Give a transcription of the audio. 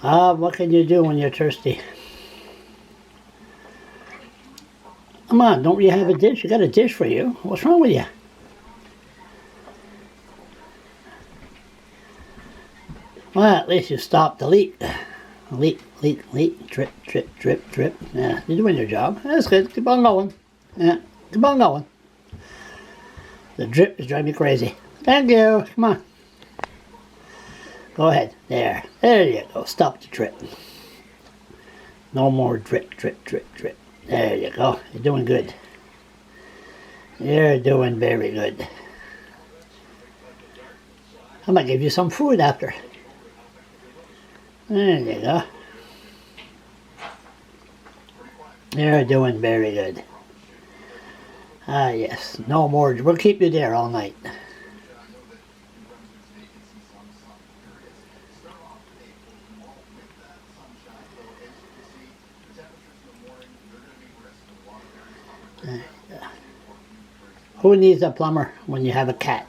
What can you do when you're thirsty? Come on, don't you have a dish? You got a dish for you. What's wrong with you? Well, at least you stopped the leak. Leak, leak, leak, drip, drip, drip, drip. Yeah, you're doing your job. That's good. Keep on going. Yeah, keep on going. The drip is driving me crazy. Thank you. Come on. Go ahead. There. There you go. Stop the drip. No more drip, drip, drip, drip. There you go. You're doing good. You're doing very good. I might give you some food after. There you go. You're doing very good. Ah, yes. No more. We'll keep you there all night. Who needs a plumber when you have a cat?